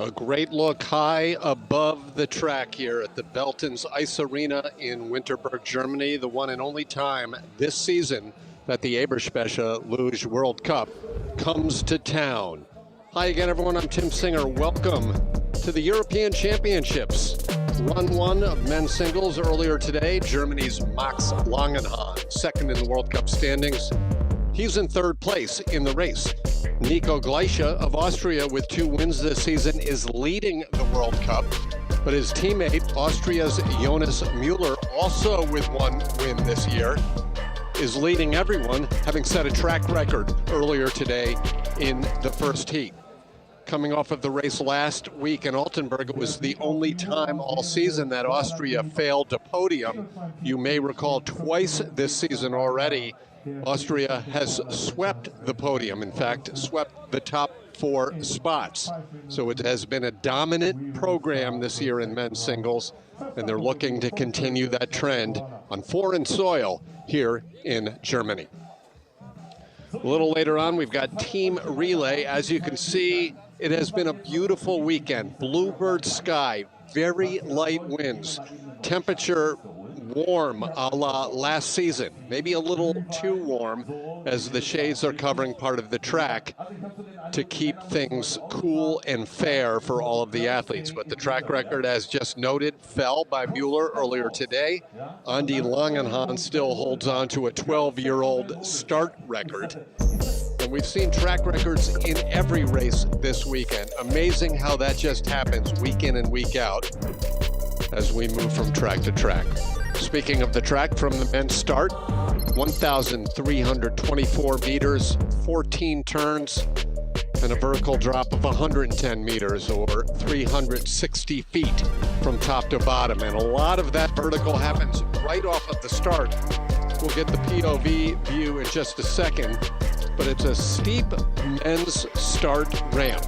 A great look high above the track here at the Belton's Ice Arena in WINTERBERG, Germany, the one and only time this season that the EBERSPÄCHER Luge World Cup comes to town. Hi again, everyone. I'm Tim Singer. Welcome to the European Championships. Run one of men's singles earlier today. Germany's Max Langenhahn, second in the World Cup standings. He's in third place in the race. Nico Gleiche of Austria, with 2 wins this season, is leading the World Cup. But his teammate, Austria's Jonas Mueller, also with 1 win this year, is leading everyone, having set a track record earlier today in the first heat. Coming off of the race last week in Altenberg, it was the only time all season that Austria failed to podium. You may recall twice this season already, Austria has swept the podium, in fact, swept the top 4 spots. So it has been a dominant program this year in men's singles, and they're looking to continue that trend on foreign soil here in Germany. A little later on, we've got team relay. As you can see, it has been a beautiful weekend. Bluebird sky, very light winds, temperature warm a la last season, maybe a little too warm as the shades are covering part of the track to keep things cool and fair for all of the athletes. But the track record, as just noted, fell by Mueller earlier today. Andi Langenhahn still holds on to a 12-year-old start record. And we've seen track records in every race this weekend. Amazing how that just happens week in and week out as we move from track to track. Speaking of the track, from the men's start, 1,324 meters, 14 turns, and a vertical drop of 110 meters, or 360 feet from top to bottom. And a lot of that vertical happens right off of the start. We'll get the POV view in just a second, but it's a steep men's start ramp.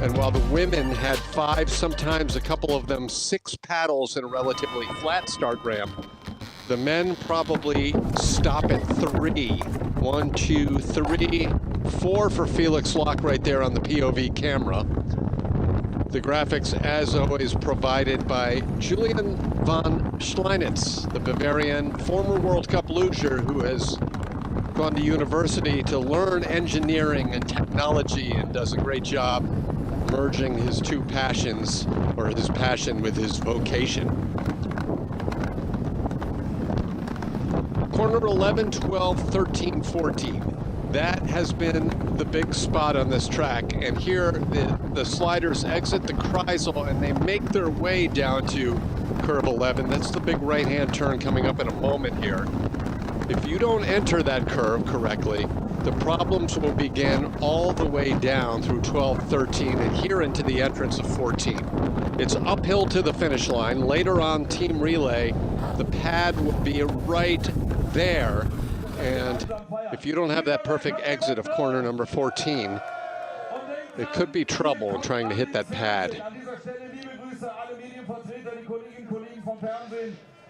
And while the women had 5, sometimes a couple of them 6 paddles in a relatively flat start ramp, the men probably stop at 3. 1, 2, 3, 4 for Felix Locke right there on the POV camera. The graphics, as always, provided by Julian von Schleinitz, the Bavarian former World Cup luger who has gone to university to learn engineering and technology and does a great job merging his 2 passions, or his passion with his vocation. Corner 11, 12, 13, 14. That has been the big spot on this track. And here the sliders exit the Kreisel and they make their way down to curve 11. That's the big right-hand turn coming up in a moment here. If you don't enter that curve correctly, the problems will begin all the way down through 12, 13, and here into the entrance of 14. It's uphill to the finish line. Later on, team relay, the pad will be right there. And if you don't have that perfect exit of corner number 14, it could be trouble in trying to hit that pad.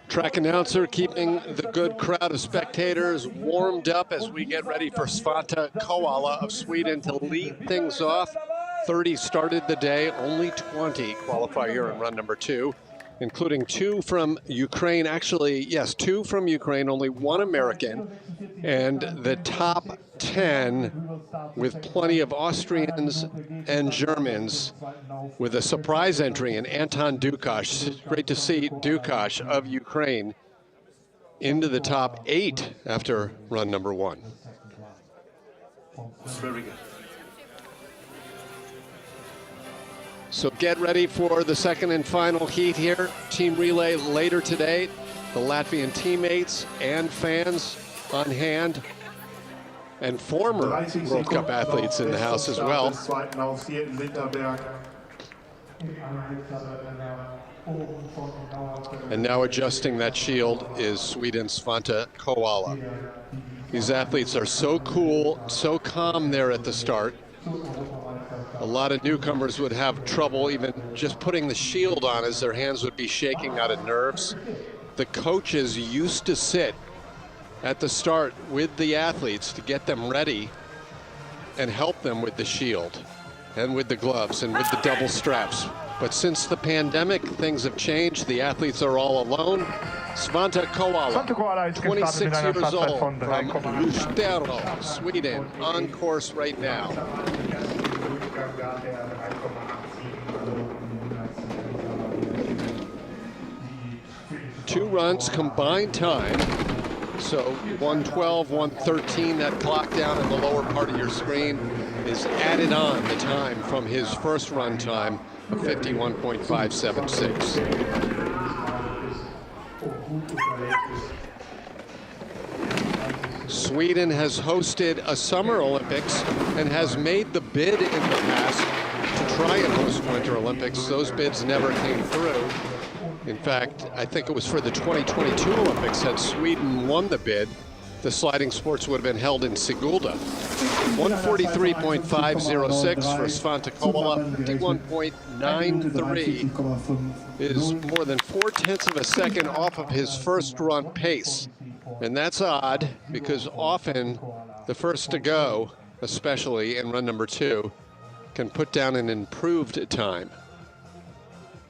Track announcer keeping the good crowd of spectators warmed up as we get ready for Svante Koala of Sweden to lead things off. 30 started the day, only 20 qualify here in run number 2, including 2 from Ukraine. Actually, yes, 2 from Ukraine, only 1 American, and the top 10 with plenty of Austrians and Germans, with a surprise entry in Anton Dukash. Great to see Dukash of Ukraine into the top 8 after run number 1. Very good. So get ready for the second and final heat here. Team relay later today. The Latvian teammates and fans on hand, and former World Cup athletes in the house as well. And now adjusting that shield is Sweden's Svante Koala. These athletes are so cool, so calm there at the start. A lot of newcomers would have trouble even just putting the shield on, as their hands would be shaking out of nerves. The coaches used to sit at the start with the athletes to get them ready and help them with the shield. and with the gloves and with the double straps. But since the pandemic, things have changed. The athletes are all alone. Svante Koala, 26 years old, from Luge, Sweden, on course right now. Two runs combined time. So 112, 113, that clock down in the lower part of your screen is added on the time from his first run time of 51.576. Sweden has hosted a Summer Olympics and has made the bid in the past to try and host Winter Olympics. Those bids never came through. In fact, I think it was for the 2022 Olympics. Had Sweden won the bid, the sliding sports would have been held in Sigulda. 143.506 for Svante Kovala, 51.93 is more than 0.4 of a second off of his first run pace. And that's odd because often the first to go, especially in run number 2, can put down an improved time.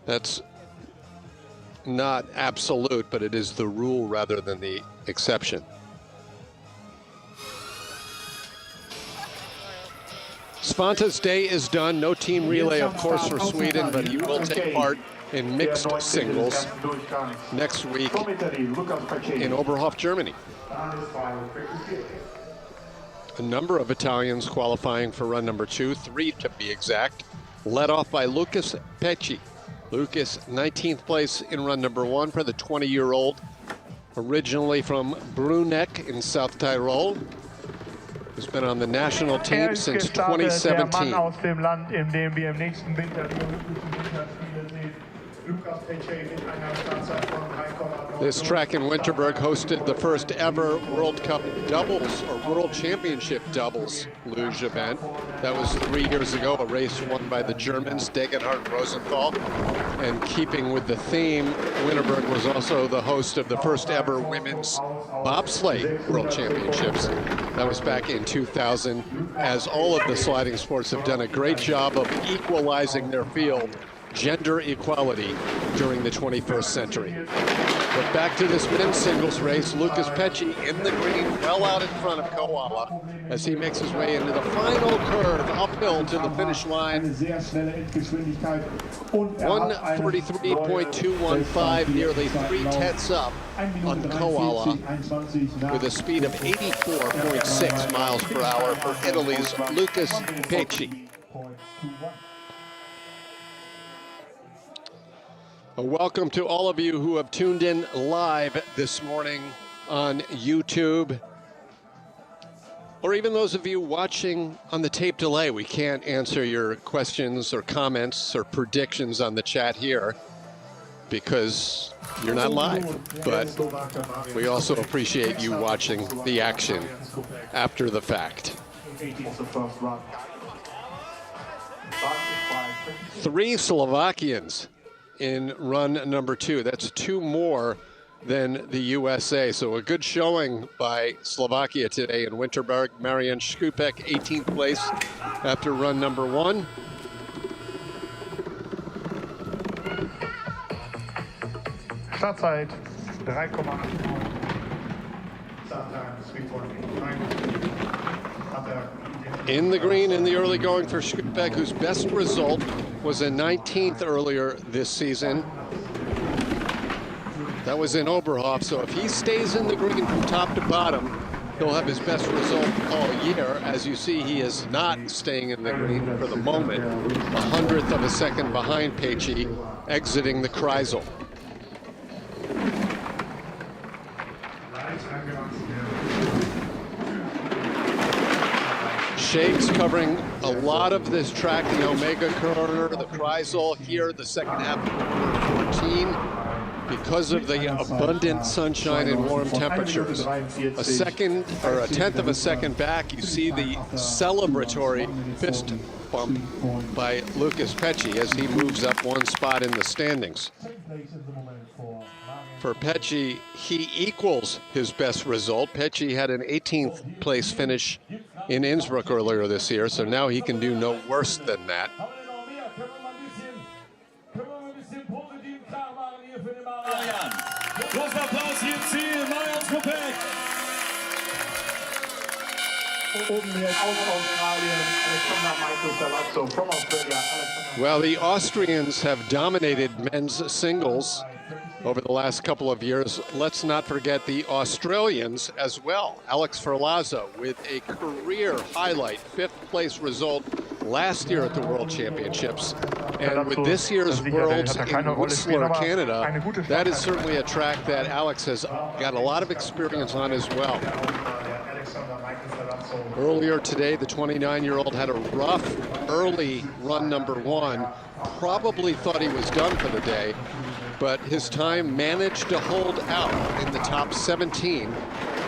That's not absolute, but it is the rule rather than the exception. Svante's day is done. No team relay, of course, for Sweden, but he will take part in mixed singles next week in Oberhof, Germany. A number of Italians qualifying for run number 2, 3 to be exact, led off by Lucas Pecci. Lucas, 19th place in run number 1 for the 20-year-old, originally from Bruneck in South Tyrol. He's been on the national team since 2017. This track in Winterberg hosted the first ever World Cup doubles or World Championship doubles luge event. That was 3 years ago, a race won by the Germans, Degenhardt and Rosenthal. And keeping with the theme, Winterberg was also the host of the first ever women's bobsleigh World Championships. That was back in 2000, as all of the sliding sports have done a great job of equalizing their field, gender equality, during the 21st century. But back to this men's singles race, Lucas Pecci in the green, well out in front of Koala as he makes his way into the final curve uphill to the finish line. 143.215, nearly 3/10 up on Koala, with a speed of 84.6 miles per hour for Italy's Lucas Pecci. Welcome to all of you who have tuned in live this morning on YouTube, or even those of you watching on the tape delay. We can't answer your questions or comments or predictions on the chat here because you're not live, but we also appreciate you watching the action after the fact. 3 Slovakians in run number 2. That's 2 more than the USA. So a good showing by Slovakia today in Winterberg. Marian Skupek, 18th place after run number 1. Startzeit 3,8. In the green in the early going for Skupek, whose best result was a 19th earlier this season. That was in Oberhof, so if he stays in the green from top to bottom, he'll have his best result all year. As you see, he is not staying in the green for the moment. 100th of a second behind Pecci, exiting the Kreisel. Shakes covering a lot of this track, the Omega Corner, the Kreisel here, the second half of corner 14, because of the abundant sunshine and warm temperatures. A second or a 1/10 of a second back, you see the celebratory fist bump by Lucas Pecci as he moves up 1 spot in the standings. For Pecci, he equals his best result. Pecci had an 18th place finish in Innsbruck earlier this year, so now he can do no worse than that. Well, the Austrians have dominated men's singles over the last couple of years. Let's not forget the Australians as well. Alex Ferlazzo with a career highlight, 5th place result last year at the World Championships. And with this year's Worlds in Mueller, Canada, that is certainly a track that Alex has got a lot of experience on as well. Earlier today, the 29-year-old had a rough early run number 1. Probably thought he was done for the day, but his time managed to hold out in the top 17.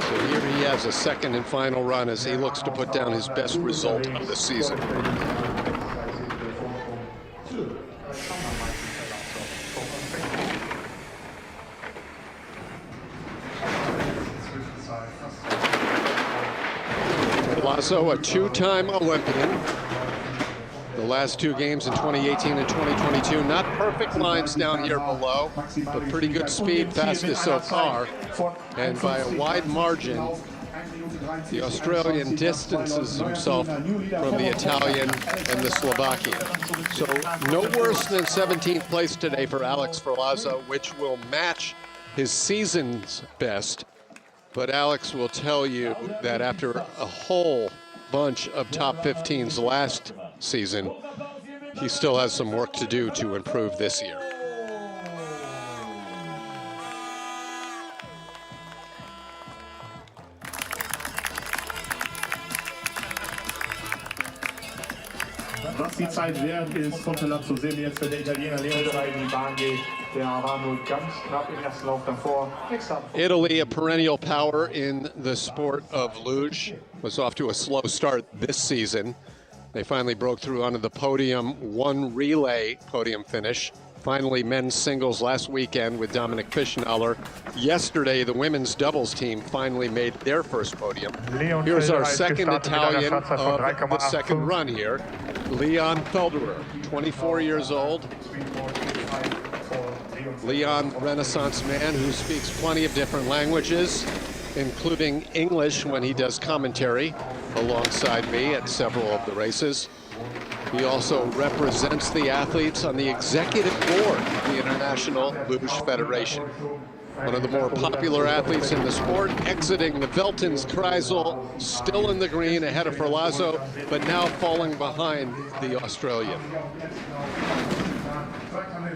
So here he has a second and final run as he looks to put down his best result of the season. Ferlazzo, a 2-time Olympian. The last 2 games in 2018 and 2022, not perfect lines down here below, but pretty good speed, fastest so far. And by a wide margin, the Australian distances himself from the Italian and the Slovakian. So no worse than 17th place today for Alex Ferlazzo, which will match his season's best. But Alex will tell you that after a whole bunch of top 15s last season, he still has some work to do to improve this year. Was die Zeit wert ist, von Ferlazzo sehen wir jetzt, wenn der Italiener Leonardo in die Bahn geht. Der war nur ganz knapp im ersten Lauf davor. Italy, a perennial power in the sport of luge, was off to a slow start this season. They finally broke through onto the podium, 1 relay podium finish. Finally, men's singles last weekend with Dominik Fischnaller. Yesterday, the women's doubles team finally made their first podium. Here's our second Italian of the second run here, Leon Felderer, 24 years old. Leon, Renaissance man who speaks plenty of different languages, including English when he does commentary alongside me at several of the races. He also represents the athletes on the executive board of the International Luge Federation. One of the more popular athletes in the sport, exiting the Veltins Kreisel, still in the green ahead of Ferlazzo, but now falling behind the Australian.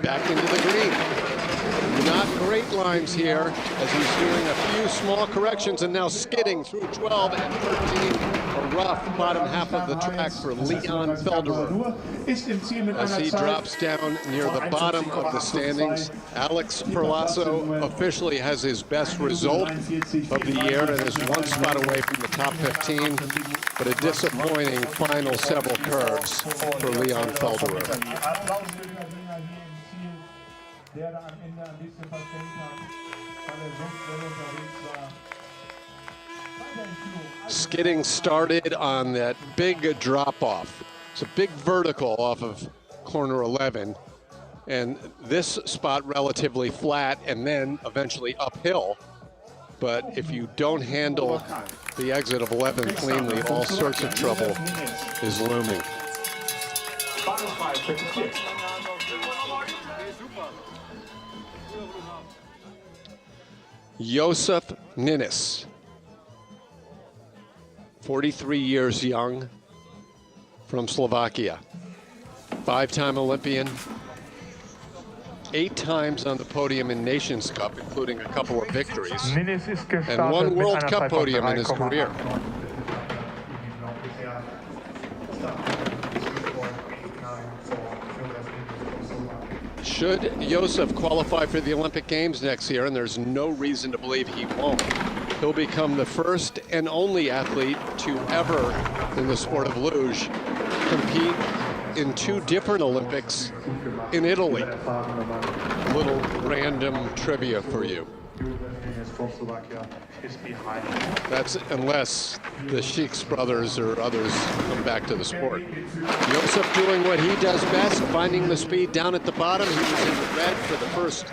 Back into the green. Not great lines here as he's doing a few small corrections and now skidding through 12 and 13. A rough bottom half of the track for Leon Felderer. As he drops down near the bottom of the standings, Alex Ferlazzo officially has his best result of the year and is 1 spot away from the top 15, but a disappointing final several curves for Leon Felderer. Der da am Ende ein bisschen verständigt hat, weil sonst schnell unterwegs war. Skidding started on that big drop-off. It's a big vertical off of corner 11, and this spot relatively flat and then eventually uphill. But if you don't handle the exit of 11 cleanly, all sorts of trouble is looming. Josef Ninnis, 43 years young, from Slovakia. 5-time Olympian, 8 times on the podium in Nations Cup, including a couple of victories, and 1 World Cup podium in his career. Should Josef qualify for the Olympic Games next year, and there's no reason to believe he won't, he'll become the first and only athlete to ever, in the sport of luge, compete in 2 different Olympics in Italy. A little random trivia for you. Czechoslovakia is behind. That's unless the Sheiks brothers or others come back to the sport. Josef doing what he does best, finding the speed down at the bottom. He was in the red for the first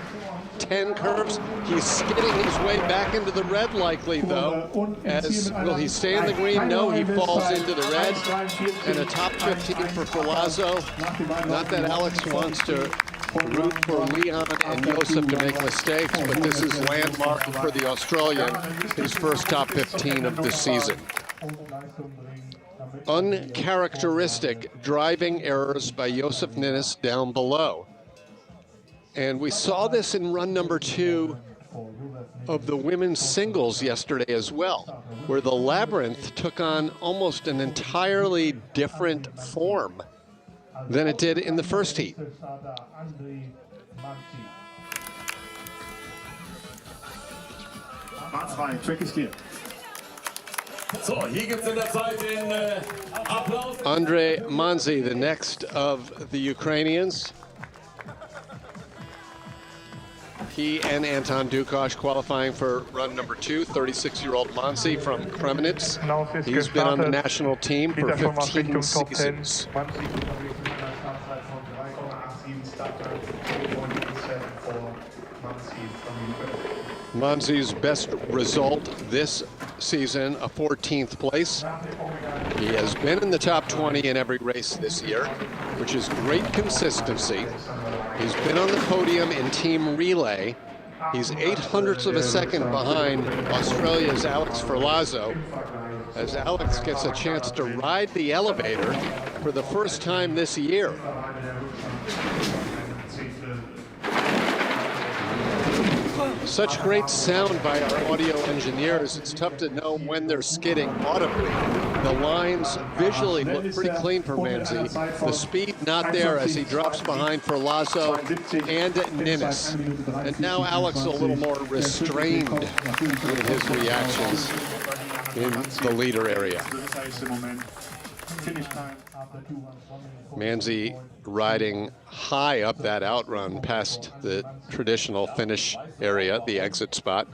10 curves. He's skidding his way back into the red likely though. Will he stay in the green? No, he falls into the red. And a top 15 for Filazzo. Not that Alex wants to root for Leon and Josef to make mistakes, but this is landmark for the Australian, his first top 15 of the season. Uncharacteristic driving errors by Josef Ninnis down below. And we saw this in run number 2 of the women's singles yesterday as well, where the labyrinth took on almost an entirely different form than it did in the first heat. Andre Manzi, the next of the Ukrainians. He and Anton Dukosh qualifying for run number 2, 36-year-old Manzi from Kremenets. He's been on the national team for 15 seasons. Manzi's best result this season, a 14th place. He has been in the top 20 in every race this year, which is great consistency. He's been on the podium in team relay. He's 0.08 of a second behind Australia's Alex Filazzo, as Alex gets a chance to ride the elevator for the first time this year. Such great sound by our audio engineers. It's tough to know when they're skidding audibly. The lines visually look pretty clean for Manzi. The speed not there as he drops behind for Filazzo and Ninnis. And now Alex a little more restrained with his reactions in the leader area. Manzi riding high up that outrun past the traditional finish area, the exit spot.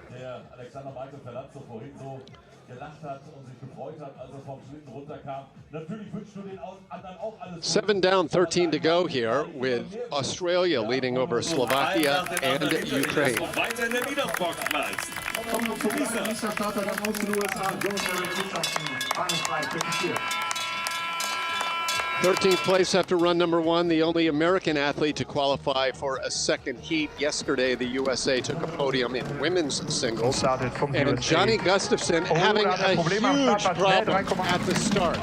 7 down, 13 to go here, with Australia leading over Slovakia and Ukraine. 13th place after run number 1, the only American athlete to qualify for a second heat. Yesterday, the USA took a podium in women's singles. And Johnny Gustafsson having a huge problem at the start.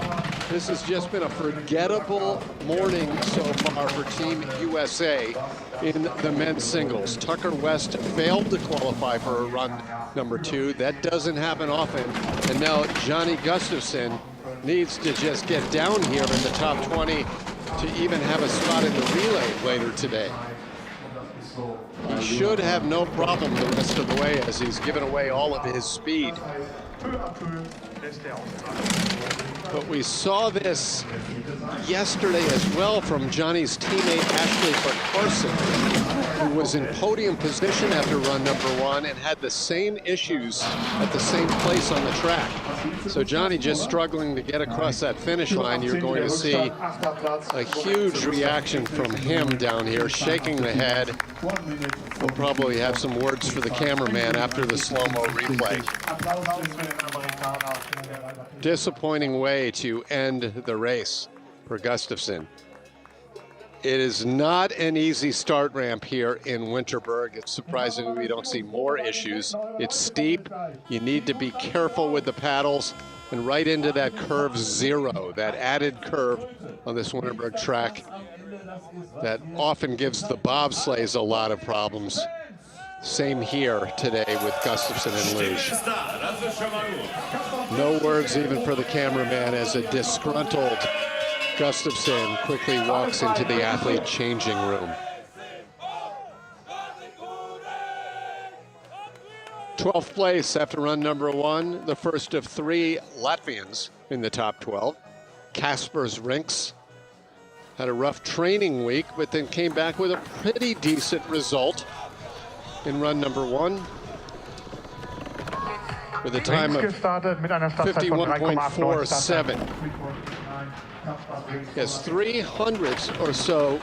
This has just been a forgettable morning so far for Team USA in the men's singles. Tucker West failed to qualify for a run number 2. That doesn't happen often. And now Johnny Gustafsson needs to just get down here in the top 20 to even have a spot in the relay later today. He should have no problem the rest of the way as he's given away all of his speed. But we saw this yesterday as well from Johnny's teammate Ashley Carson, who was in podium position after run number 1 and had the same issues at the same place on the track. So Johnny just struggling to get across that finish line. You're going to see a huge reaction from him down here, shaking the head. We'll probably have some words for the cameraman after the slow-mo replay. Disappointing way to end the race for Gustafsson. It is not an easy start ramp here in WINTERBERG. It's surprising we don't see more issues. It's steep. You need to be careful with the paddles, and right into that curve 0, that added curve on this WINTERBERG track that often gives the bobsleighs a lot of problems. Same here today with Gustafsson and Luge. No words even for the cameraman as a disgruntled Gustafsson quickly walks into the athlete changing room. 12th place after run number 1, the first of 3 Latvians in the top 12. Kaspers Rinks had a rough training week, but then came back with a pretty decent result in run number 1. with a time of 51.47. Yes, 300ths or so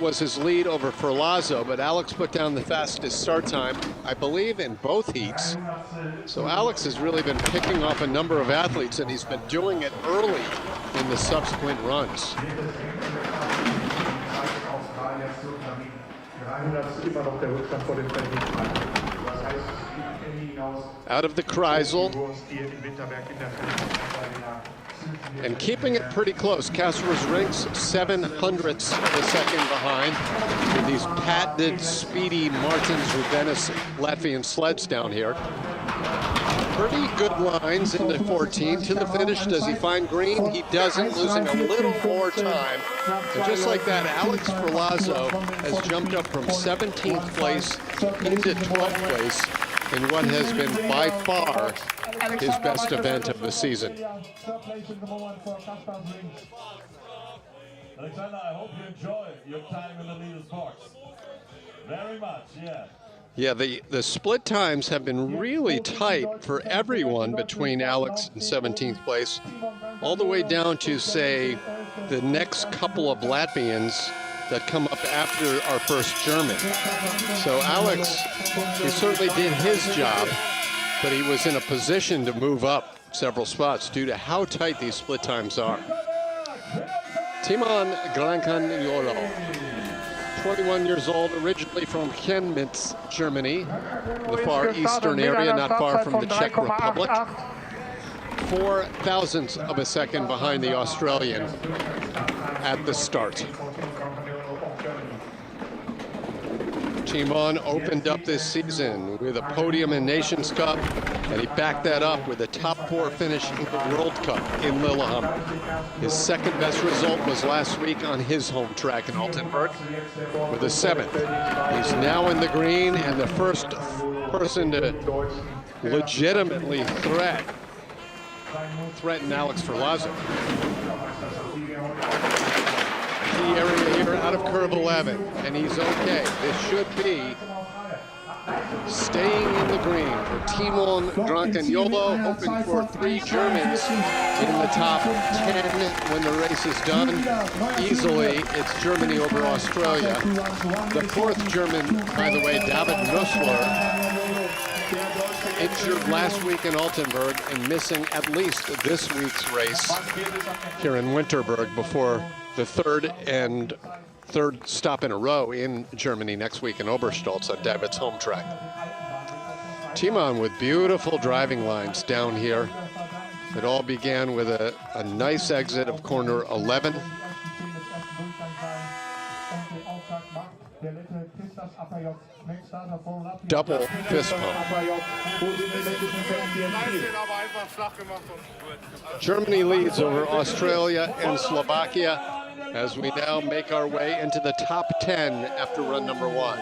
was his lead over Ferlazzo, but Alex put down the fastest start time, I believe, in both heats. So Alex has really been picking off a number of athletes, and he's been doing it early in the subsequent runs. Out of the Kreisel, and keeping it pretty close. Kasper's Rinks 0.07 of a second behind with these patented, speedy Martins Rubenis Latvian sleds down here. Pretty good lines into 14 to the finish. Does he find green? He doesn't, losing a little more time. And just like that, Alex Ferlazzo has jumped up from 17th place into 12th place in what has been by far his best event of the season. Alexander, I hope you enjoy your time in the leader's box. Very much, yeah. Yeah, the split times have been really tight for everyone between Alex and 17th place, all the way down to, say, the next couple of Latvians that come up after our first German. So Alex, he certainly did his job, but he was in a position to move up several spots due to how tight these split times are. Timon Grancaniolo, 21 years old, originally from Chemnitz, Germany, the far eastern area, not far from the Czech Republic. 0.04 of a second behind the Australian at the start. Timon opened up this season with a podium in Nations Cup, and he backed that up with a top 4 finish in the World Cup in Lillehammer. His second best result was last week on his home track in Altenburg with a 7th. He's now in the green and the first person to legitimately threaten Alex Ferlazzo. Key area here out of curve 11, and he's okay. This should be staying in the green for Timon Grancaniolo, hoping for 3 Germans in the top 10 when the race is done. Easily, it's Germany over Australia. The 4th German, by the way, David Nussler, injured last week in Altenburg and missing at least this week's race here in Winterberg before the third stop in a row in Germany next week in Oberstolz on David's home track. Timon with beautiful driving lines down here. It all began with a nice exit of corner 11. Double fist pump. Germany leads over Australia and Slovakia as we now make our way into the top 10 after run number 1.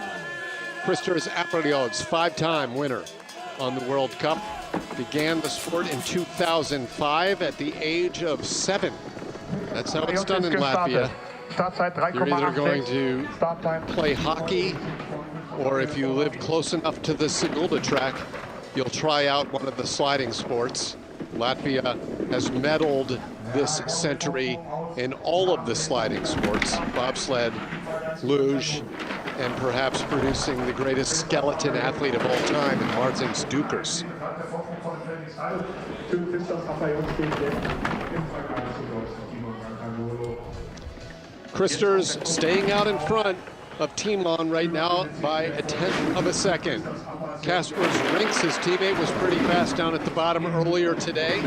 Kristers Apriods, 5-time winner on the World Cup, began the sport in 2005 at the age of 7. That's how it's done in Latvia. You're either going to play hockey, or if you live close enough to the Sigulda track, you'll try out one of the sliding sports. Latvia has medaled this century in all of the sliding sports, bobsled, luge, and perhaps producing the greatest skeleton athlete of all time in Martins Dukers. Kristers staying out in front of Timon right now by a 1/10 of a second. Kasper's Rinks, his teammate, was pretty fast down at the bottom earlier today.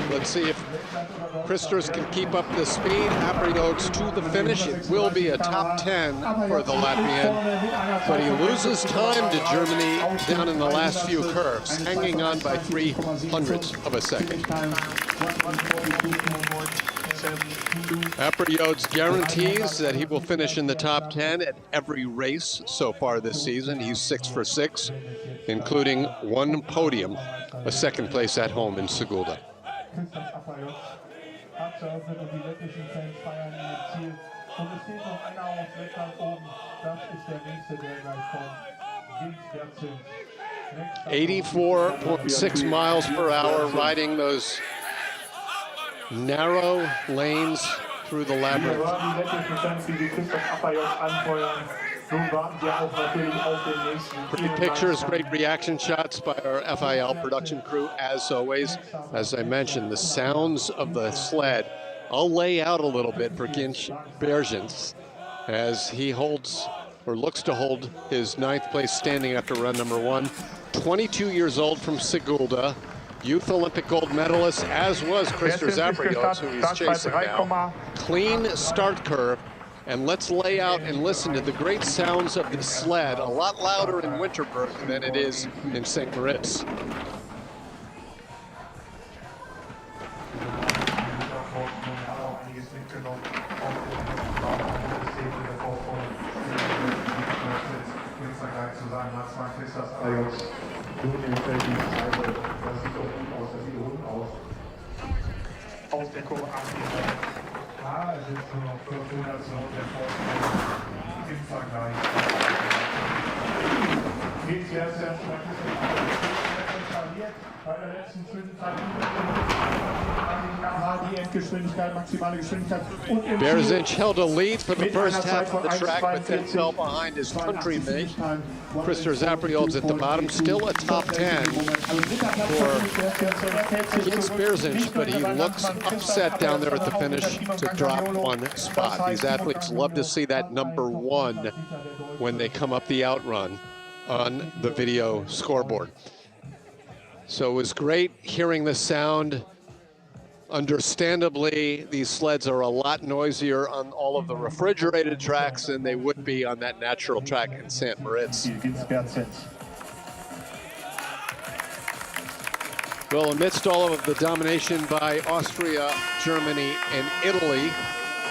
Let's see if Kristers can keep up the speed. Apriods to the finish. It will be a top 10 for the Latvian, but he loses time to Germany down in the last few curves, hanging on by 0.03 of a second. Apriods guarantees that he will finish in the top 10 at every race so far this season. He's 6 for 6, including 1 podium, a 2nd place at home in Sigulda. 84.6 miles per hour, riding those narrow lanes through the labyrinth. Pretty pictures, great reaction shots by our FIL production crew, as always. As I mentioned, the sounds of the sled. I'll lay out a little bit for Ginch Bergens as he holds, or looks to hold, his 9th place standing after run number 1. 22 years old from Sigulda, youth Olympic gold medalist, as was Christer Zapriot, who he's chasing now. Clean start curve. And let's lay out and listen to the great sounds of the sled, a lot louder in Winterberg than it is in St. Moritz. Berzinch held a lead for the first half of the track, but then fell behind his countrymate. Christer Zapriot's at the bottom, still a top 10 for Jens Berzinch, but he looks upset down there at the finish to drop one spot. These athletes love to see that number 1 when they come up the outrun on the video scoreboard. So it was great hearing the sound. Understandably, these sleds are a lot noisier on all of the refrigerated tracks than they would be on that natural track in St. Moritz. Well, amidst all of the domination by Austria, Germany, and Italy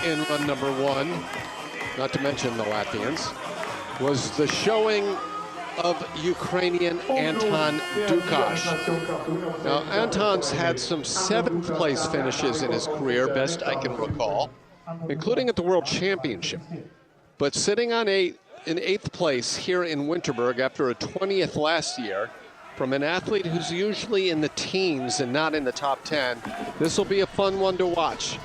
in run number 1, not to mention the Latvians, was the showing of Ukrainian Anton Dukash. Now, Anton's had some 7th place finishes in his career, best I can recall, including at the World Championship. But sitting on in 8th place here in Winterberg after a 20th last year, from an athlete who's usually in the teens and not in the top 10, this will be a fun one to watch.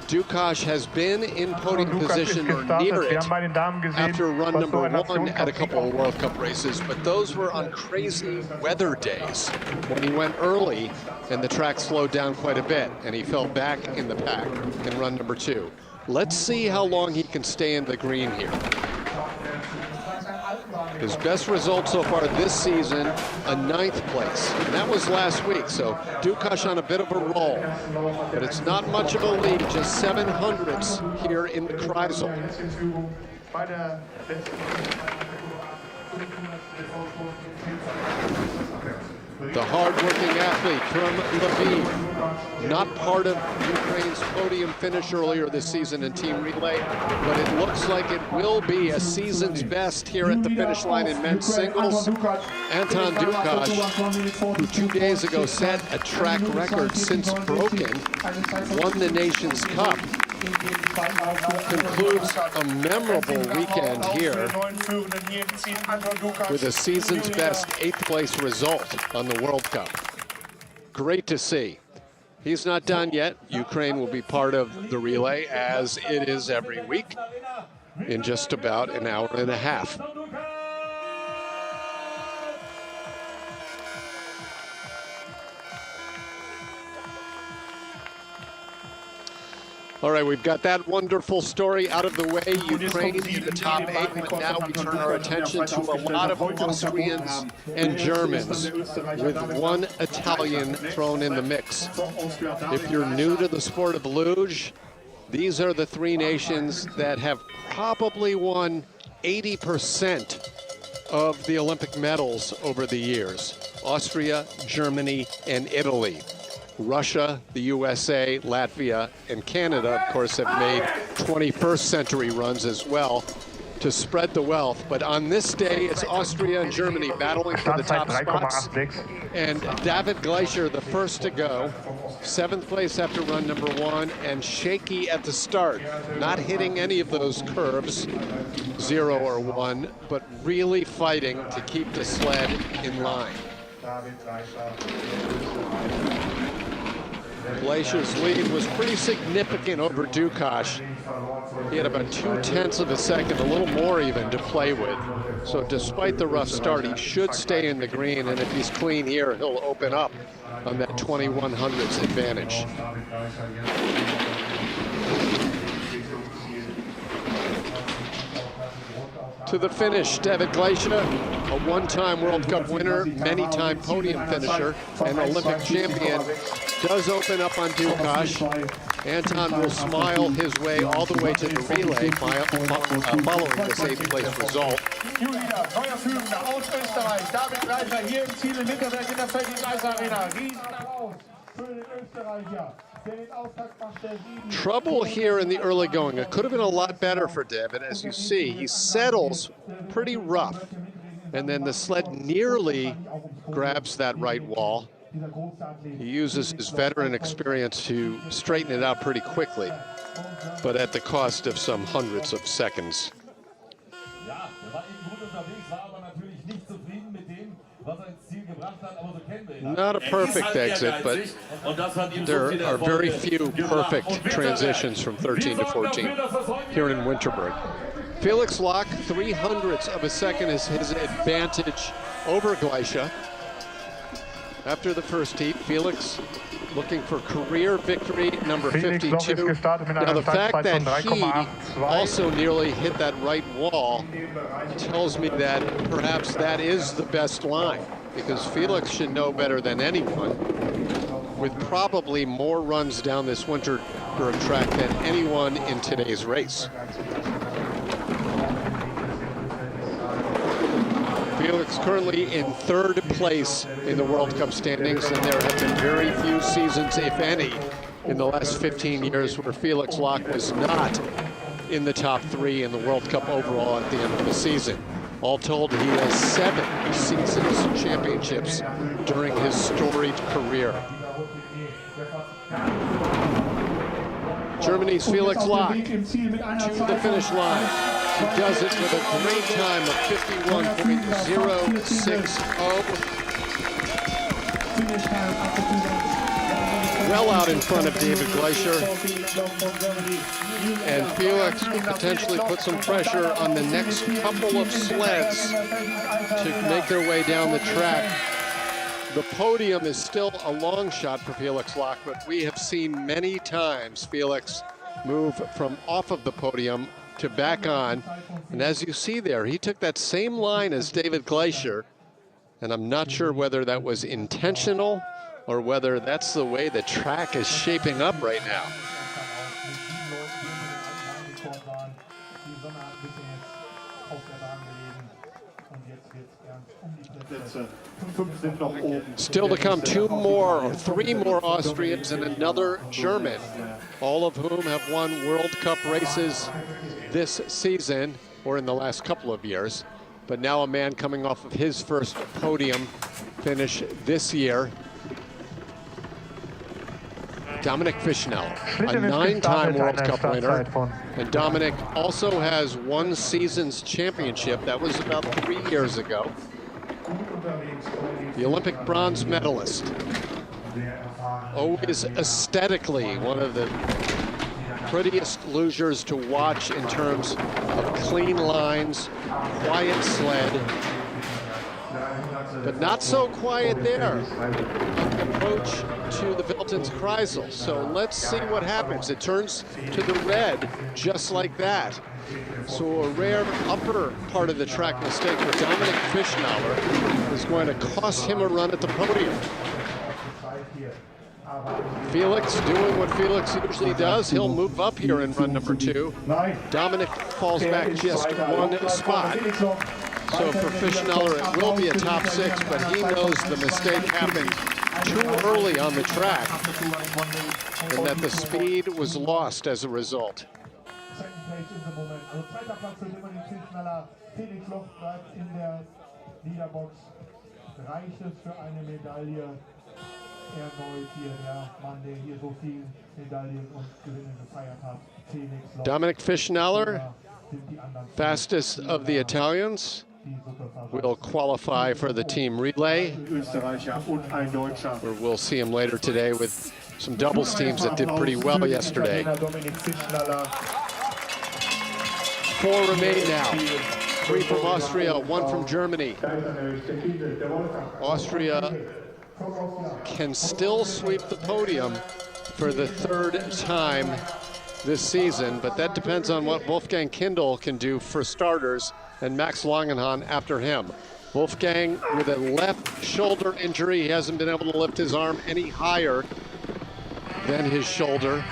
Dukash has been in podium position or near it after run number 1 at a couple of World Cup races, but those were on crazy weather days when he went early and the track slowed down quite a bit and he fell back in the pack in run number 2. Let's see how long he can stay in the green here. His best result so far this season, a 9th place, and that was last week, so Dukash on a bit of a roll, but it's not much of a lead, just 700ths here in the Kreisel. The hard-working athlete from Lviv, not part of Ukraine's podium finish earlier this season in team relay, but it looks like it will be a season's best here at the finish line in men's singles. Anton Dukash, who 2 days ago set a track record since broken, won the Nations Cup, concludes a memorable weekend here with a season's best 8th place result on the World Cup. Great to see. He's not done yet. Ukraine will be part of the relay, as it is every week, in just about an hour and a half. All right, we've got that wonderful story out of the way. Ukraine in the top 8, but now we turn our attention to a lot of Austrians and Germans, with one Italian thrown in the mix. If you're new to the sport of luge, these are the 3 nations that have probably won 80% of the Olympic medals over the years. Austria, Germany, and Italy. Russia, the USA, Latvia, and Canada, of course, have made 21st century runs as well to spread the wealth. But on this day, it's Austria and Germany battling for the top spots. And David Gleicher, the first to go, 7th place after run number 1, and shaky at the start, not hitting any of those curves. 0 or 1, but really fighting to keep the sled in line. Glacier's lead was pretty significant over Dukash. He had about 2/10 of a second, a little more even, to play with. So despite the rough start, he should stay in the green, and if he's clean here, he'll open up on that 2100s advantage. To the finish, David Glacier, a one-time World Cup winner, many-time podium finisher, and Olympic champion, does open up on Dukash. Anton will smile his way all the way to the relay following this 8th place result. Julia, neuer Führender aus Österreich, David Gleicher hier im Ziel in Winterberg in der Felddienst-Eisarena. Riesenapplaus für den Österreicher. Trouble here in the early going. It could have been a lot better for David. As you see, he settles pretty rough, and then the sled nearly grabs that right wall. He uses his veteran experience to straighten it out pretty quickly, but at the cost of some hundreds of seconds. Not a perfect exit, but there are very few perfect transitions from 13 to 14 here in Winterberg. Felix Locke, 0.03 of a second is his advantage over Glacier. After the first heat, Felix looking for career victory number 52. Now the fact that he also nearly hit that right wall tells me that perhaps that is the best line, because Felix should know better than anyone, with probably more runs down this Winterberg track than anyone in today's race. Felix currently in 3rd place in the World Cup standings, and there have been very few seasons, if any, in the last 15 years where Felix Locke was not in the top 3 in the World Cup overall at the end of the season. All told, he has 7 seasons championships during his storied career. Germany's Felix Locke to the finish line. He does it with a great time of 51.060. Well out in front of David Glacier. And Felix could potentially put some pressure on the next couple of sleds to make their way down the track. The podium is still a long shot for Felix Locke, but we have seen many times Felix move from off of the podium to back on. And as you see there, he took that same line as David Glacier, and I'm not sure whether that was intentional or whether that's the way the track is shaping up right now. Still to come, 3 more Austrians and another German, all of whom have won World Cup races this season or in the last couple of years. But now a man coming off of his first podium finish this year, Dominic Fischnell, a 9-time World Cup winner. And Dominic also has 1 season's championship. That was about 3 years ago. The Olympic bronze medalist. Always aesthetically one of the prettiest lugers to watch in terms of clean lines, quiet sled, but not so quiet there on the approach to the Veltins Kreisel. So let's see what happens. It turns to the red just like that. So a rare upper part of the track mistake for Dominic Fischnauer is going to cost him a run at the podium. Felix doing what Felix usually does. He'll move up here in run number 2. Dominic falls back just 1 spot. So for Fischnauer, it will be a top 6, but he knows the mistake happened too early on the track and that the speed was lost as a result. Dominic Fischnauer fastest of the Italians will qualify for the team relay, where we'll see him later today with some doubles teams that did pretty well yesterday. 4 remain now. 3 from Austria, 1 from Germany. Austria can still sweep the podium for the 3rd time this season, but that depends on what Wolfgang Kindl can do for starters, and Max Langenhahn after him. Wolfgang with a left shoulder injury. He hasn't been able to lift his arm any higher than his shoulder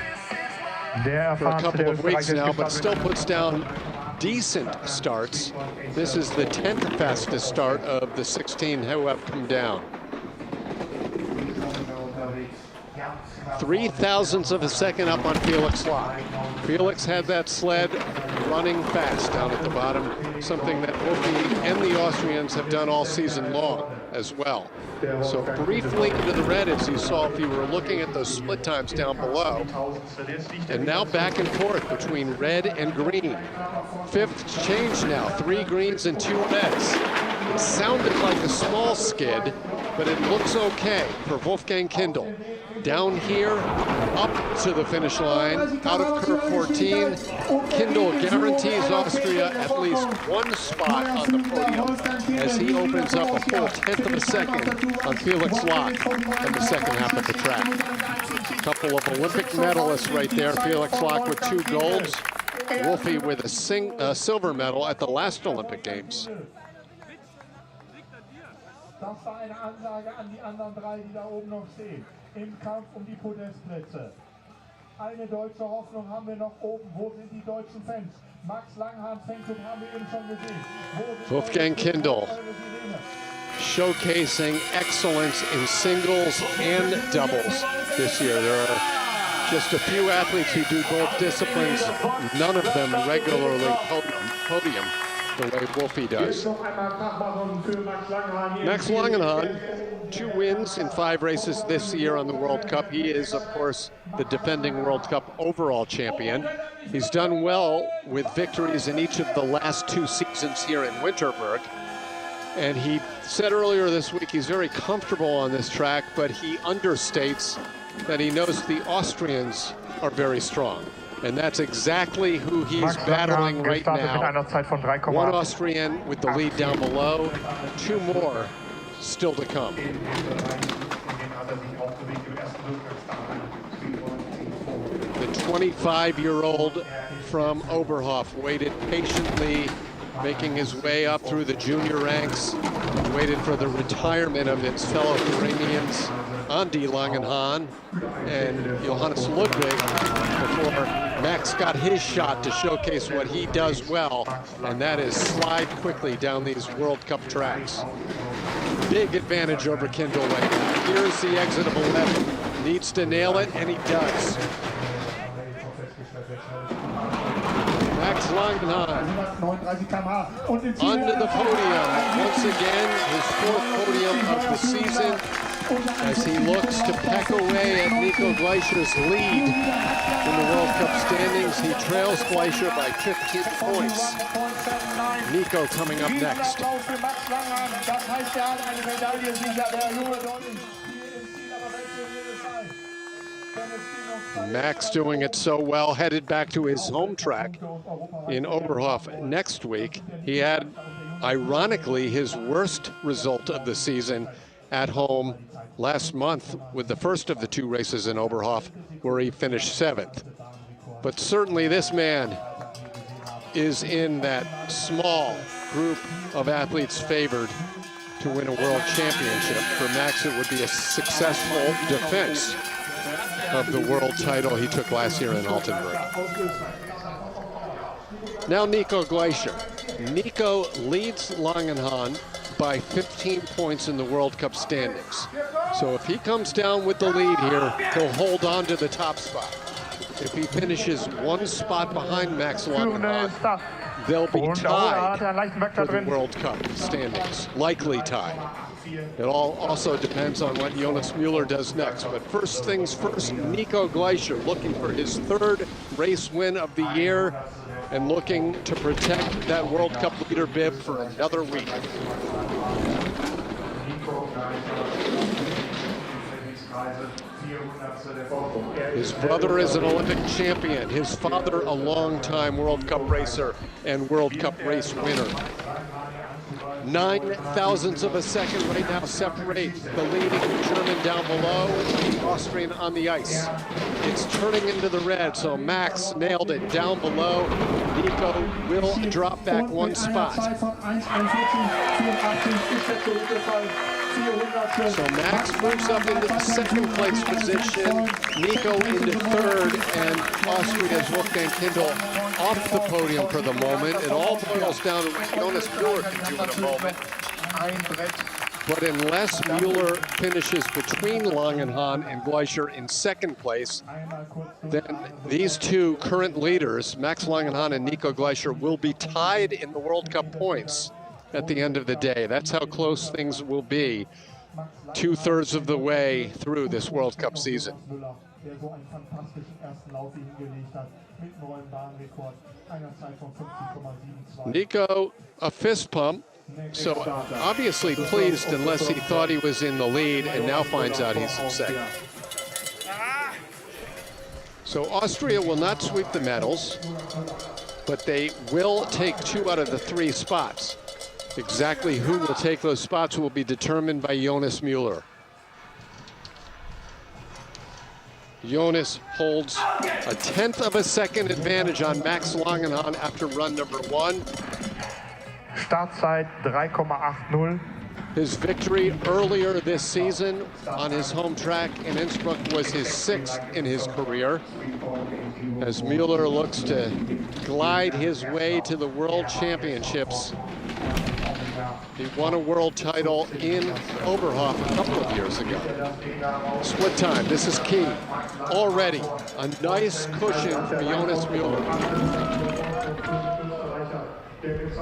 for a couple of weeks now, but still puts down decent starts. This is the 10th fastest start of the 16 who have come down. 0.003 of a second up on Felix Locke. Felix had that sled running fast down at the bottom, something that Wolfie and the Austrians have done all season long as well. So briefly into the red, as you saw if you were looking at those split times down below. And now back and forth between red and green. 5th change now, 3 greens and 2 reds. It sounded like a small skid, but it looks okay for Wolfgang Kindl. Down here, up to the finish line, out of curve 14. Kindl guarantees Austria at least 1 spot on the podium as he opens up a full 1/10 of a second on Felix Locke in the second half of the track. A couple of Olympic medalists right there. Felix Locke with 2 golds, Wolfie with a silver medal at the last Olympic Games. Das war eine Ansage an die anderen 3, die da oben noch stehen. Im Kampf die Podestplätze. Eine deutsche Hoffnung haben wir noch oben. Wo sind die deutschen Fans? Max Langenhahn Fanclub haben wir eben schon gesehen. Wolfgang Kindl showcasing excellence in singles and doubles this year. There are just a few athletes who do both disciplines, none of them regularly podium the way Wolfie does. Max Langenhahn, 2 wins in 5 races this year on the World Cup. He is, of course, the defending World Cup overall champion. He's done well with victories in each of the last 2 seasons here in Winterberg. And he said earlier this week he's very comfortable on this track, but he understates that he knows the Austrians are very strong. And that's exactly who he's battling right now. 1 Austrian with the lead down below, 2 more still to come. The 25-year-old from Oberhof waited patiently, making his way up through the junior ranks, waited for the retirement of its fellow Ukrainians, Andi Langenhahn and Jonas Ludwig, before Max got his shot to showcase what he does well, and that is slide quickly down these World Cup tracks. Big advantage over Kindl right now. Here's the exit of 11. Needs to nail it, and he does. Max Langenhahn onto the podium. Once again, his 4th podium of the season, as he looks to peck away at Nico Gleicher's lead in the World Cup standings. He trails Gleicher by 15 points. Nico coming up next. Max doing it so well, headed back to his home track in Oberhof next week. He had, ironically, his worst result of the season at home last month with the first of the 2 races in Oberhof, where he finished 7th. But certainly this man is in that small group of athletes favored to win a world championship. For Max, it would be a successful defense of the world title he took last year in Altenburg. Now Nico Gleicher. Nico leads Langenhahn by 15 points in the World Cup standings. So if he comes down with the lead here, he'll hold on to the top spot. If he finishes 1 spot behind Max Langenhahn, they'll be tied for the World Cup standings, likely tied. It all also depends on what Jonas Mueller does next. But first things first, Nico Gleicher looking for his third race win of the year and looking to protect that World Cup leader bib for another week. His brother is an Olympic champion. His father, a long-time World Cup racer and World Cup race winner. 9 thousandths of a second right now separate the leading German down below and the Austrian on the ice. It's turning into the red, so Max nailed it down below. Nico will drop back one spot. So Max moves up into the second place position, Nico into third, and Austria's Wolfgang Kindl off the podium for the moment. It all boils down to what Jonas Mueller can do in a moment. But unless Mueller finishes between Langenhahn and Gleicher in second place, then these two current leaders, Max Langenhahn and Nico Gleicher, will be tied in the World Cup points at the end of the day. That's how close things will be 2/3 of the way through this World Cup season. Nico, a fist pump. So obviously pleased unless he thought he was in the lead and now finds out he's in second. So Austria will not sweep the medals, but they will take 2 out of the 3 spots. Exactly who will take those spots will be determined by Jonas Mueller. Jonas holds a 1/10 of a second advantage on Max Langenhahn after run number 1. Startzeit 3,80. His victory earlier this season on his home track in Innsbruck was his 6th in his career, as Mueller looks to glide his way to the World Championships. He won a world title in Oberhof a couple of years ago. Split time, this is key. Already a nice cushion for Jonas Mueller.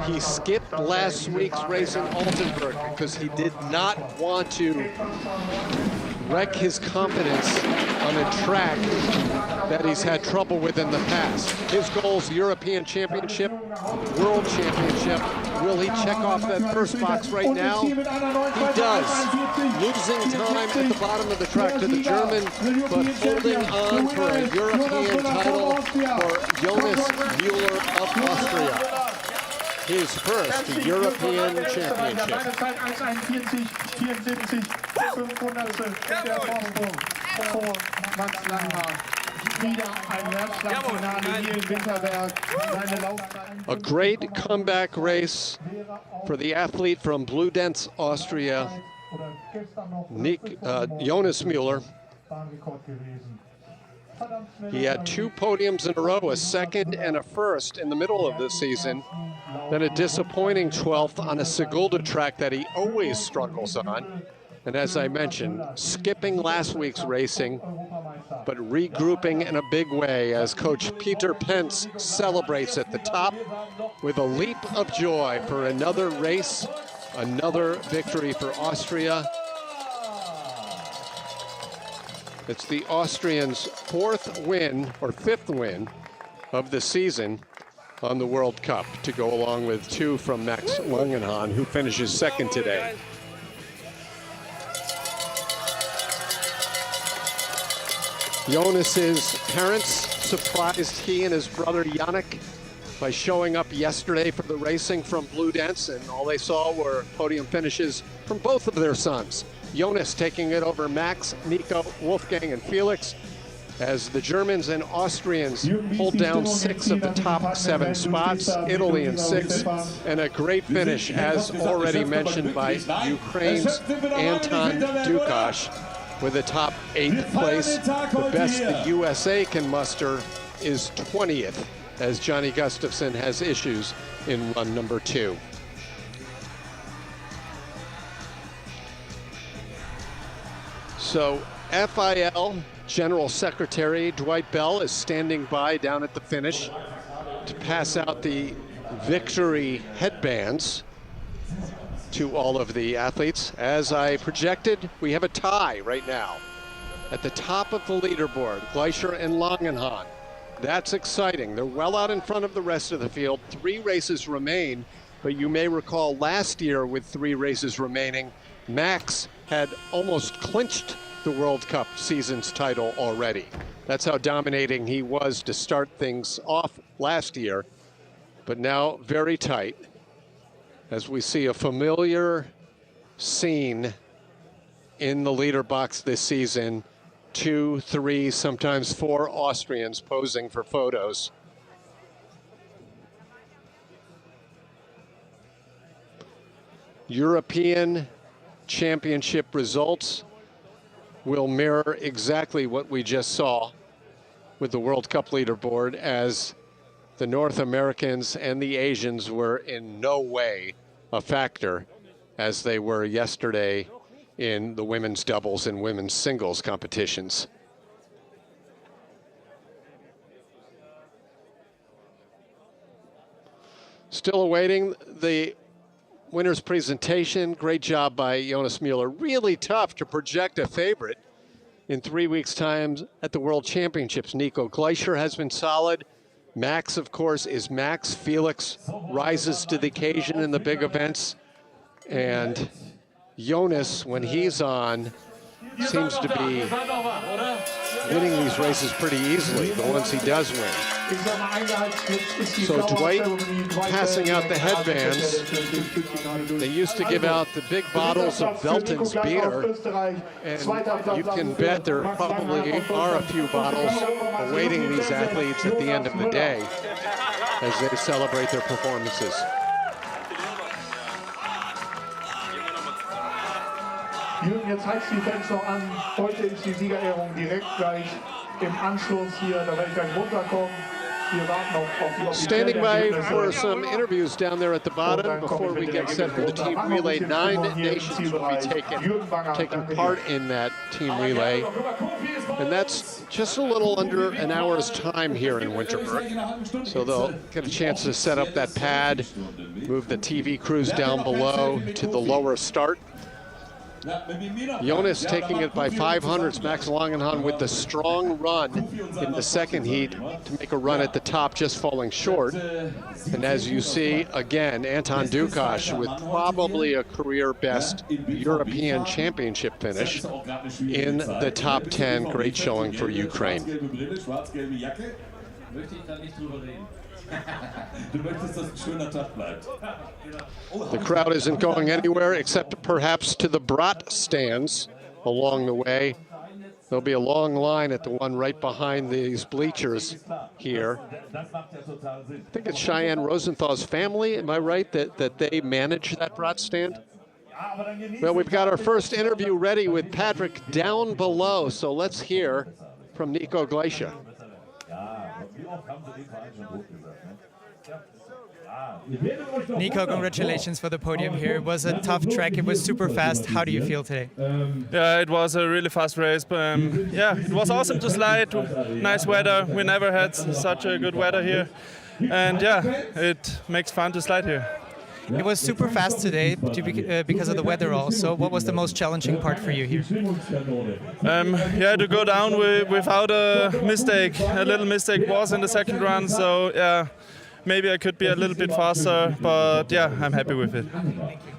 He skipped last week's race in Altenburg because he did not want to wreck his confidence on a track that he's had trouble with in the past. His goals, European Championship, World Championship. Will he check off that first box right now? He does. Losing time at the bottom of the track to the German, but holding on for a European title for Jonas Mueller of Austria. His first European Championship. A great comeback race for the athlete from Bludenz, Austria, Jonas Mueller. He had 2 podiums in a row, a second and a first in the middle of the season, then a disappointing 12th on a Sigulda track that he always struggles on. And as I mentioned, skipping last week's racing, but regrouping in a big way as Coach Peter Pence celebrates at the top with a leap of joy for another race, another victory for Austria. It's the Austrians' 4th win, or 5th win, of the season on the World Cup, to go along with 2 from Max Langenhahn, who finishes 2nd today. Jonas's parents surprised he and his brother Yannick by showing up yesterday for the racing from Bludenz, and all they saw were podium finishes from both of their sons. Jonas taking it over Max, Nico, Wolfgang, and Felix, as the Germans and Austrians hold down 6 of the top 7 spots, Italy in 6th, and a great finish, as already mentioned, by Ukraine's Anton Dukash, with a top 8th place. The best the USA can muster is 20th, as Johnny Gustafsson has issues in run number 2. So FIL General Secretary Dwight Bell is standing by down at the finish to pass out the victory headbands to all of the athletes. As I projected, we have a tie right now at the top of the leaderboard, Gleicher and Langenhahn. That's exciting. They're well out in front of the rest of the field. 3 races remain, but you may recall last year with 3 races remaining, Max had almost clinched the World Cup season's title already. That's how dominating he was to start things off last year, but now very tight as we see a familiar scene in the leader box this season. 2, 3, sometimes 4 Austrians posing for photos. European Championship results will mirror exactly what we just saw with the World Cup leaderboard, as the North Americans and the Asians were in no way a factor as they were yesterday in the women's doubles and women's singles competitions. Still awaiting the winner's presentation. Great job by Jonas Mueller. Really tough to project a favorite in 3 weeks' time at the World Championships. Nico Gleicher has been solid. Max, of course, is Max. Felix rises to the occasion in the big events. And Jonas, when he's on, seems to be winning these races pretty easily, the ones he does win. So Dwight passing out the headbands. They used to give out the big bottles of Velton's beer, and you can bet there probably are a few bottles awaiting these athletes at the end of the day as they celebrate their performances. Jürgen, jetzt heizt die Fans noch an. Heute ist die Siegerehrung direkt gleich im Anschluss hier. Da werde ich gleich runterkommen. Wir warten auf die Standing by for some interviews down there at the bottom before we get set for the team relay. 9 nations will be taking part in that team relay. And that's just a little under an hour's time here in Winterberg. So they'll get a chance to set up that pad, move the TV crews down below to the lower start. Jonas taking it by 500s. Max Langenhahn with the strong run in the second heat to make a run at the top, just falling short. And as you see, again, Anton Dukash with probably a career-best European Championship finish in the top 10. Great showing for Ukraine. The crowd isn't going anywhere except perhaps to the brat stands along the way. There'll be a long line at the one right behind these bleachers here. I think it's Cheyenne Rosenthal's family, am I right, that they manage that brat stand? Well, we've got our first interview ready with Patrick down below, so let's hear from Nico Gleicher. Nico, congratulations for the podium here. It was a tough track. It was super fast. How do you feel today? Yeah, it was a really fast race. But, yeah, it was awesome to slide. Nice weather. We never had such a good weather here. And yeah, it makes fun to slide here. It was super fast today because of the weather also. What was the most challenging part for you here? Yeah, to go down without a mistake. A little mistake was in the second run, so yeah, maybe I could be a little bit faster, but yeah, I'm happy with it.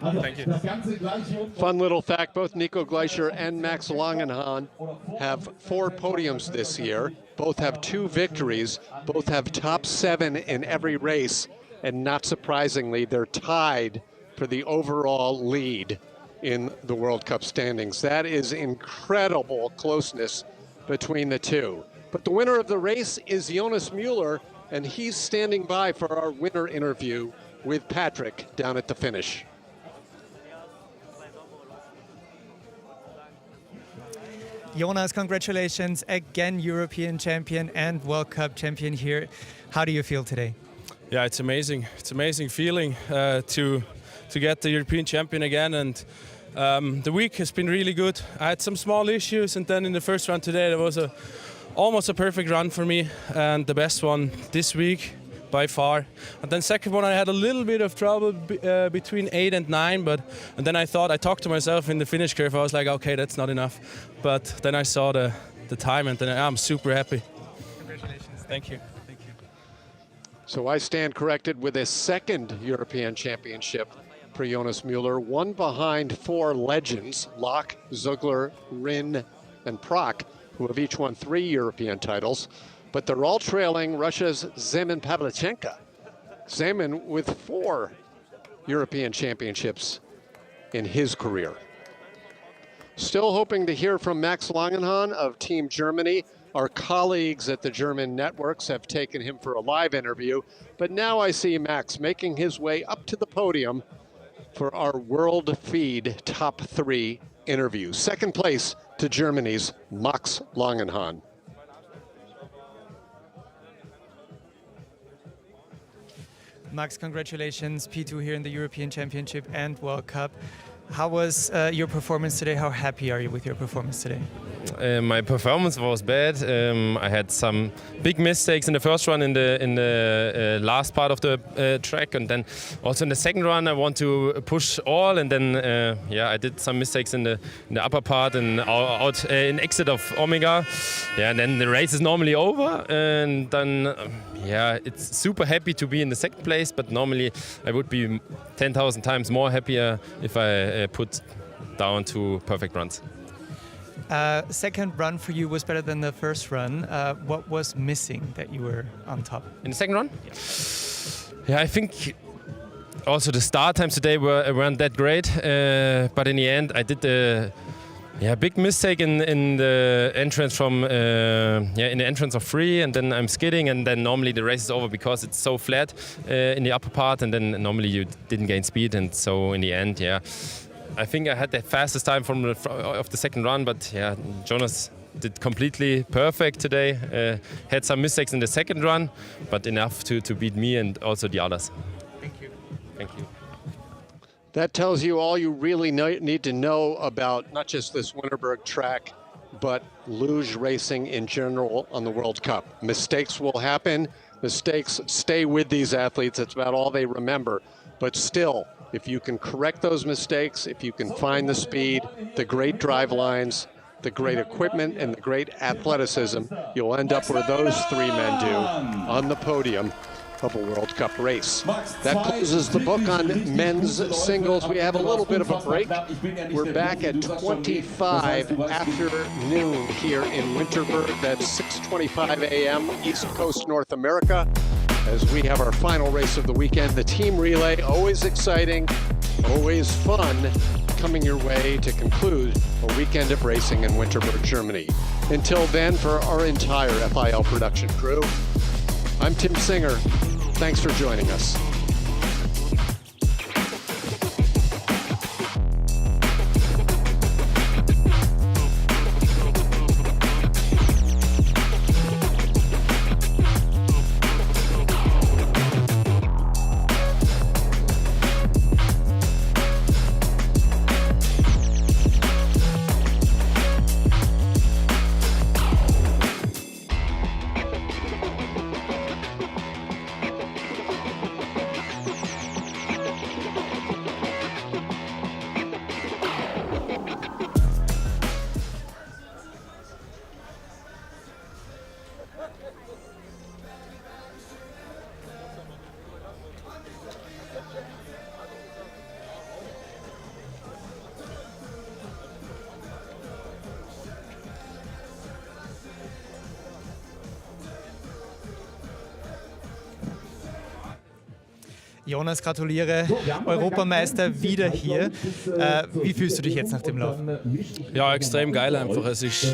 Thank you. Fun little fact, both Nico Gleicher and Max Langenhahn have 4 podiums this year. Both have 2 victories. Both have top 7 in every race. And not surprisingly, they're tied for the overall lead in the World Cup standings. That is incredible closeness between the two. But the winner of the race is Jonas Mueller, and he's standing by for our winner interview with Patrick down at the finish. Jonas, congratulations, again European champion and World Cup champion here. How do you feel today? Yeah, it's amazing. It's an amazing feeling to get the European champion again, and the week has been really good. I had some small issues, and then in the first run today there was almost a perfect run for me, and the best one this week by far. And then second one I had a little bit of trouble between 8 and 9, and then I talked to myself in the finish curve. I was like, okay, that's not enough. But then I saw the time, and then I'm super happy. Congratulations. Thank you. Thank you. So I stand corrected with a second European Championship for Jonas Mueller, one behind four legends, Locke, Zugler, Rin, and Prock, who have each won 3 European titles, but they're all trailing Russia's Zeman Pavlichenko. Zeman with 4 European Championships in his career. Still hoping to hear from Max Langenhahn of Team Germany. Our colleagues at the German networks have taken him for a live interview, but now I see Max making his way up to the podium for our World Feed Top 3 interview. Second place to Germany's Max Langenhahn. Max, congratulations, P2 here in the European Championship and World Cup. How was your performance today? How happy are you with your performance today? My performance was bad. I had some big mistakes in the first run, in the last part of the track, and then also in the second run I want to push all, and then I did some mistakes in the upper part and out in exit of Omega. Yeah, and then the race is normally over, and then it's super happy to be in the second place, but normally I would be 10,000 times more happier if I put down 2 perfect runs. Second run for you was better than the first run. What was missing that you were on top? In the second run? Yeah, I think also the start times today weren't that great, but in the end I did a big mistake in the entrance from in the entrance of 3, and then I'm skidding, and then normally the race is over because it's so flat in the upper part, and then normally you didn't gain speed, and so in the end, I think I had the fastest time of the second run, but Jonas did completely perfect today. Had some mistakes in the second run, but enough to beat me and also the others. Thank you. Thank you. That tells you all you really need to know about not just this WINTERBERG track, but luge racing in general on the World Cup. Mistakes will happen. Mistakes stay with these athletes. It's about all they remember. But still, if you can correct those mistakes, if you can find the speed, the great drive lines, the great equipment, and the great athleticism, you'll end up where those 3 men do on the podium of a World Cup race. That closes the book on men's singles. We have a little bit of a break. We're back at 25 afternoon here in WINTERBERG. That's 6:25 a.m. East Coast North America, as we have our final race of the weekend, the team relay. Always exciting, always fun, coming your way to conclude a weekend of racing in WINTERBERG, Germany. Until then, for our entire FIL production crew, I'm Tim Singer. Thanks for joining us. Jonas, gratuliere, Europameister wieder hier. Wie fühlst du dich jetzt nach dem Lauf? Ja, extrem geil einfach. Es ist